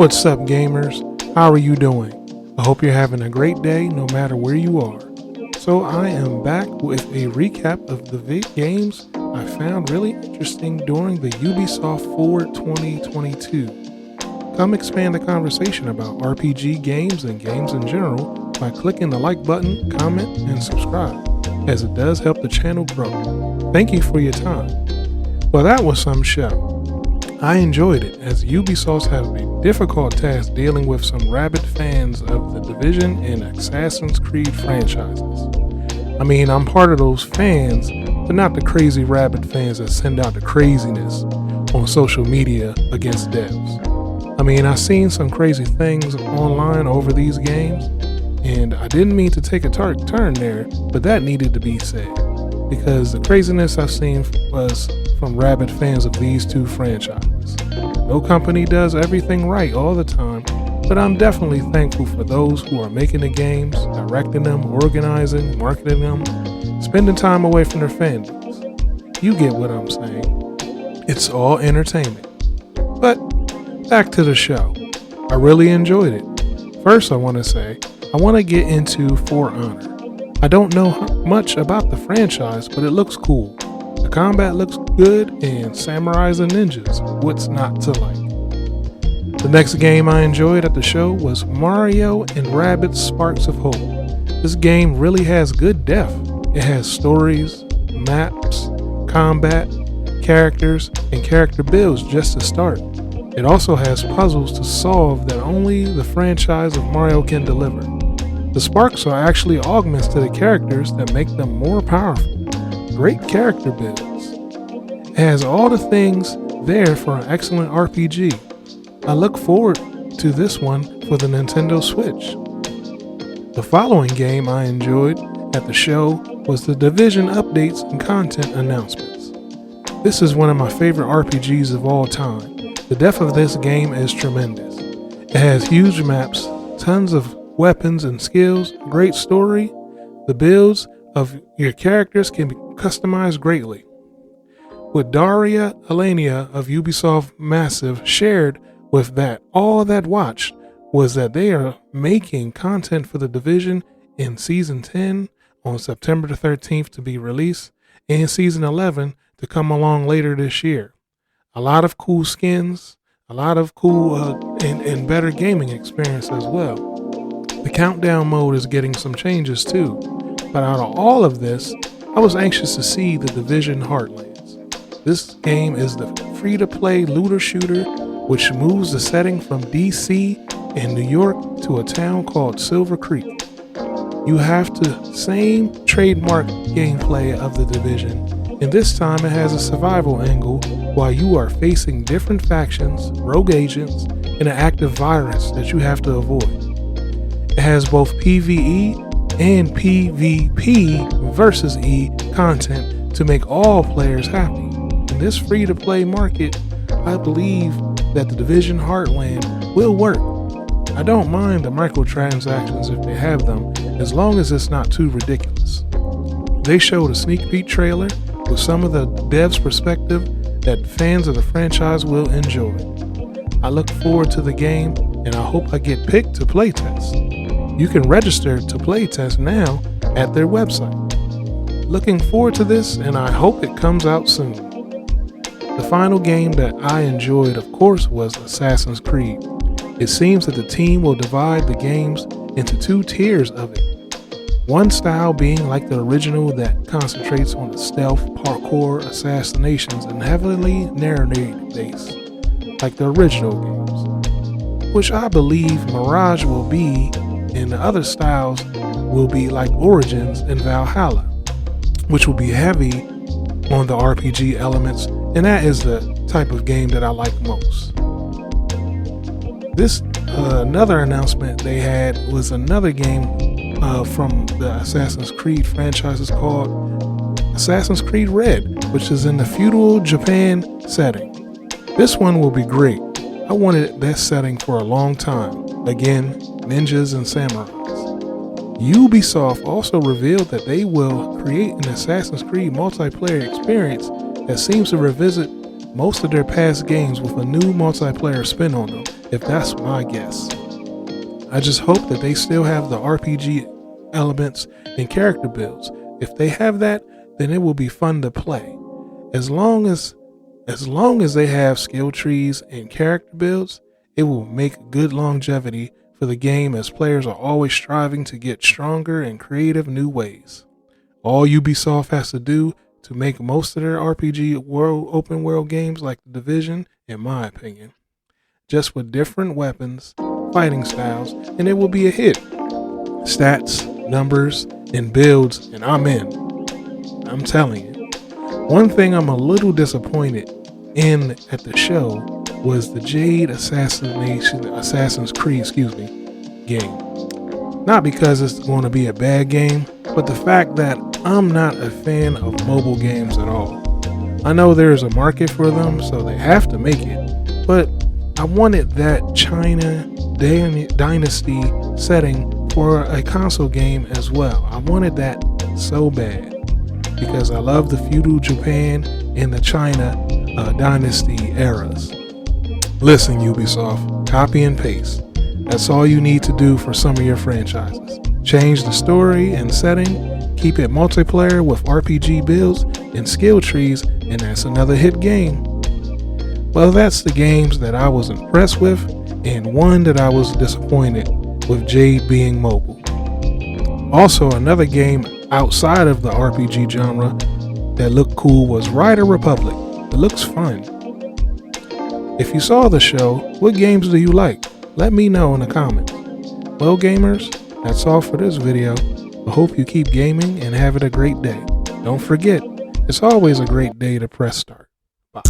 What's up, gamers? How are you doing? I hope you're having a great day no matter where you are. So I am back with a recap of the games I found really interesting during the Ubisoft Forward 2022. Come expand the conversation about RPG games and games in general by clicking the like button, comment, and subscribe, as it does help the channel grow. Thank you for your time. Well, that was some show. I enjoyed it, as Ubisoft has a difficult task dealing with some rabid fans of the Division and Assassin's Creed franchises. I mean, I'm part of those fans, but not the crazy rabid fans that send out the craziness on social media against devs. I mean, I've seen some crazy things online over these games, and I didn't mean to take a turn there, but that needed to be said, because the craziness I've seen was from rabid fans of these two franchises. No company does everything right all the time, but I'm definitely thankful for those who are making the games, directing them, organizing, marketing them, spending time away from their fandoms. You get what I'm saying. It's all entertainment. But back to the show. I really enjoyed it. First, I want to say, I want to get into For Honor. I don't know much about the franchise, but it looks cool. The combat looks good, and samurais and ninjas, what's not to like? The next game I enjoyed at the show was Mario and Rabbids Sparks of Hope. This game really has good depth. It has stories, maps, combat, characters, and character builds just to start. It also has puzzles to solve that only the franchise of Mario can deliver. The sparks are actually augments to the characters that make them more powerful. Great character builds. It has all the things there for an excellent RPG. I look forward to this one for the Nintendo Switch. The following game I enjoyed at the show was the Division updates and content announcements. This is one of my favorite RPGs of all time. The depth of this game is tremendous. It has huge maps, tons of weapons and skills, great story. The builds of your characters can be customized greatly. What Daria Alenia of Ubisoft Massive shared with that all that watched was that they are making content for the Division in Season 10 on September the 13th to be released, and Season 11 to come along later this year. A lot of cool skins, a lot of cool and better gaming experience as well. The countdown mode is getting some changes too, but out of all of this, I was anxious to see the Division Heartlands. This game is the free-to-play looter shooter which moves the setting from DC and New York to a town called Silver Creek. You have the same trademark gameplay of the Division, and this time it has a survival angle while you are facing different factions, rogue agents, and an active virus that you have to avoid. It has both PvE and PvP versus E content to make all players happy. In this free-to-play market, I believe that the Division Heartland will work. I don't mind the microtransactions if they have them, as long as it's not too ridiculous. They showed a sneak peek trailer with some of the devs' perspective that fans of the franchise will enjoy. I look forward to the game, and I hope I get picked to playtest. You can register to playtest now at their website. Looking forward to this, and I hope it comes out soon. The final game that I enjoyed, of course, was Assassin's Creed. It seems that the team will divide the games into two tiers of it. One style being like the original that concentrates on the stealth, parkour, assassinations, and heavily narrative based, like the original games, which I believe Mirage will be, and the other styles will be like Origins and Valhalla, which will be heavy on the RPG elements, and that is the type of game that I like most. This another announcement they had was another game from the Assassin's Creed franchises called Assassin's Creed Red, which is in the feudal Japan setting. This one will be great. I wanted that setting for a long time. Again, ninjas and samurais. Ubisoft also revealed that they will create an Assassin's Creed multiplayer experience that seems to revisit most of their past games with a new multiplayer spin on them, if that's my guess. I just hope that they still have the RPG elements and character builds. If they have that, then it will be fun to play. As long as they have skill trees and character builds, it will make good longevity for the game, as players are always striving to get stronger in creative new ways. All Ubisoft has to do to make most of their RPG open world games like The Division, in my opinion, just with different weapons, fighting styles, and it will be a hit. Stats, numbers, and builds, and I'm in. I'm telling you. One thing I'm a little disappointed in at the show was the Jade Assassin's Creed, game. Not because it's going to be a bad game, but the fact that I'm not a fan of mobile games at all. I know there's a market for them, so they have to make it, but I wanted that China dynasty setting for a console game as well. I wanted that so bad because I love the feudal Japan and the China dynasty eras. Listen, Ubisoft, copy and paste. That's all you need to do for some of your franchises. Change the story and setting, keep it multiplayer with RPG builds and skill trees, and that's another hit game. Well, that's the games that I was impressed with, and one that I was disappointed with Jade being mobile. Also, another game outside of the RPG genre that looked cool was Rider Republic. It looks fun. If you saw the show, what games do you like? Let me know in the comments. Well, gamers, that's all for this video. I hope you keep gaming and have it a great day. Don't forget, it's always a great day to press start. Bye.